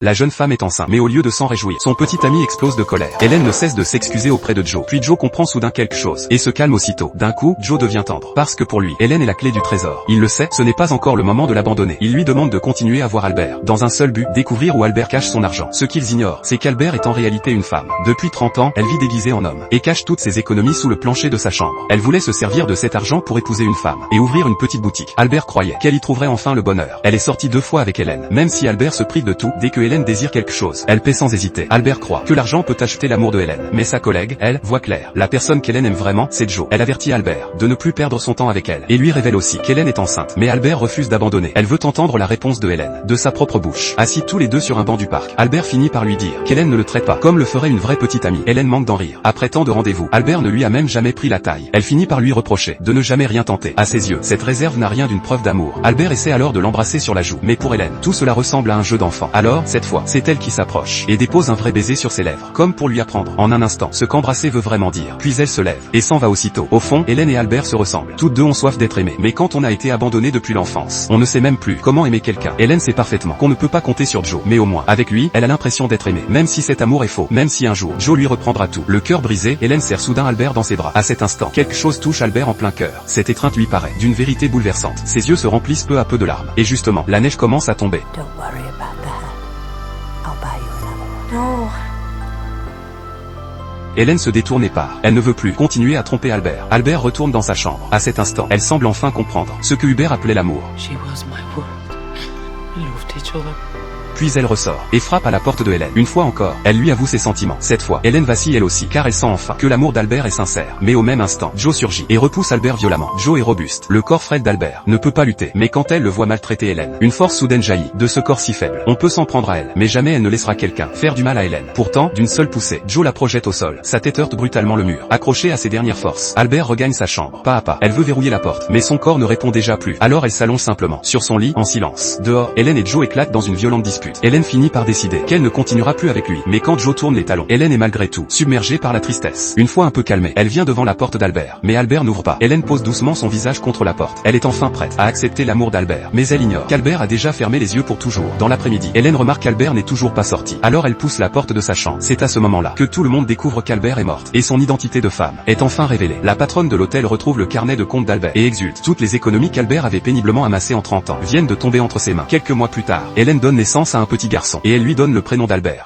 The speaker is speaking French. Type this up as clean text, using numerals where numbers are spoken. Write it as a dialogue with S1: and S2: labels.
S1: La jeune femme est enceinte, mais au lieu de s'en réjouir, son petit ami explose de colère. Hélène ne cesse de s'excuser auprès de Joe. Puis Joe comprend soudain quelque chose, et se calme aussitôt. D'un coup, Joe devient tendre. Parce que pour lui, Hélène est la clé du trésor. Il le sait, ce n'est pas encore le moment de l'abandonner. Il lui demande de continuer à voir Albert, dans un seul but, découvrir où Albert cache son argent. Ce qu'ils ignorent, c'est qu'Albert est en réalité une femme. Depuis 30 ans, elle vit déguisée en homme, et cache toutes ses économies sous le plancher de sa chambre. Elle voulait se servir de cet argent pour épouser une femme, et ouvrir une petite boutique. Albert croyait qu'elle y trouverait enfin le bonheur. Elle est sortie 2 fois avec Hélène. Même si Albert se prive de tout, dès que Hélène désire quelque chose, elle paie sans hésiter. Albert croit que l'argent peut acheter l'amour de Hélène. Mais sa collègue, elle, voit clair. La personne qu'Hélène aime vraiment, c'est Joe. Elle avertit Albert de ne plus perdre son temps avec elle, et lui révèle aussi qu'Hélène est enceinte. Mais Albert refuse d'abandonner. Elle veut entendre la réponse de Hélène, de sa propre bouche. Assis tous les deux sur un banc du parc, Albert finit par lui dire qu'Hélène ne le traite pas comme le ferait une vraie petite amie. Hélène manque d'en rire. Après tant de rendez-vous, Albert ne lui a même jamais pris la taille. Elle finit par lui reprocher de ne jamais rien tenter. À ses yeux, cette réserve n'a rien d'une preuve d'amour. Albert essaie alors de l'embrasser sur la joue. Mais pour Hélène, tout cela ressemble à un jeu d'enfant. Alors, cette fois, c'est elle qui s'approche et dépose un vrai baiser sur ses lèvres, comme pour lui apprendre en un instant ce qu'embrasser veut vraiment dire. Puis elle se lève et s'en va aussitôt. Au fond, Hélène et Albert se ressemblent. Toutes deux ont soif d'être aimées. Mais quand on a été abandonné depuis l'enfance, on ne sait même plus comment aimer quelqu'un. Hélène sait parfaitement qu'on ne peut pas compter sur Joe, mais au moins, avec lui, elle a l'impression d'être aimée. Même si cet amour est faux, même si un jour, Joe lui reprendra tout. Le cœur brisé, Hélène serre soudain Albert dans ses bras. À cet instant, quelque chose touche Albert en plein cœur. Cette étreinte lui paraît d'une vérité bouleversante. Ses yeux se remplissent peu à peu de larmes. Et justement, la neige commence à tomber.
S2: Don't worry about that. I'll buy you another one. No.
S1: Hélène se détourne et part. Elle ne veut plus continuer à tromper Albert. Albert retourne dans sa chambre. À cet instant, elle semble enfin comprendre ce que Hubert appelait l'amour.
S3: She was my world. We loved each other.
S1: Puis elle ressort et frappe à la porte de Hélène. Une fois encore, elle lui avoue ses sentiments. Cette fois, Hélène vacille elle aussi, car elle sent enfin que l'amour d'Albert est sincère. Mais au même instant, Joe surgit et repousse Albert violemment. Joe est robuste. Le corps frêle d'Albert ne peut pas lutter. Mais quand elle le voit maltraiter Hélène, une force soudaine jaillit de ce corps si faible. On peut s'en prendre à elle, mais jamais elle ne laissera quelqu'un faire du mal à Hélène. Pourtant, d'une seule poussée, Joe la projette au sol. Sa tête heurte brutalement le mur. Accrochée à ses dernières forces, Albert regagne sa chambre. Pas à pas, elle veut verrouiller la porte, mais son corps ne répond déjà plus. Alors elle s'allonge simplement sur son lit, en silence. Dehors, Hélène et Joe éclatent dans une violente dispute. Hélène finit par décider qu'elle ne continuera plus avec lui. Mais quand Joe tourne les talons, Hélène est malgré tout submergée par la tristesse. Une fois un peu calmée, elle vient devant la porte d'Albert. Mais Albert n'ouvre pas. Hélène pose doucement son visage contre la porte. Elle est enfin prête à accepter l'amour d'Albert. Mais elle ignore qu'Albert a déjà fermé les yeux pour toujours. Dans l'après-midi, Hélène remarque qu'Albert n'est toujours pas sorti. Alors elle pousse la porte de sa chambre. C'est à ce moment-là que tout le monde découvre qu'Albert est morte. Et son identité de femme est enfin révélée. La patronne de l'hôtel retrouve le carnet de compte d'Albert et exulte. Toutes les économies qu'Albert avait péniblement amassées en 30 ans viennent de tomber entre ses mains. Quelques mois plus tard, Hélène donne naissance à un petit garçon. Et elle lui donne le prénom d'Albert.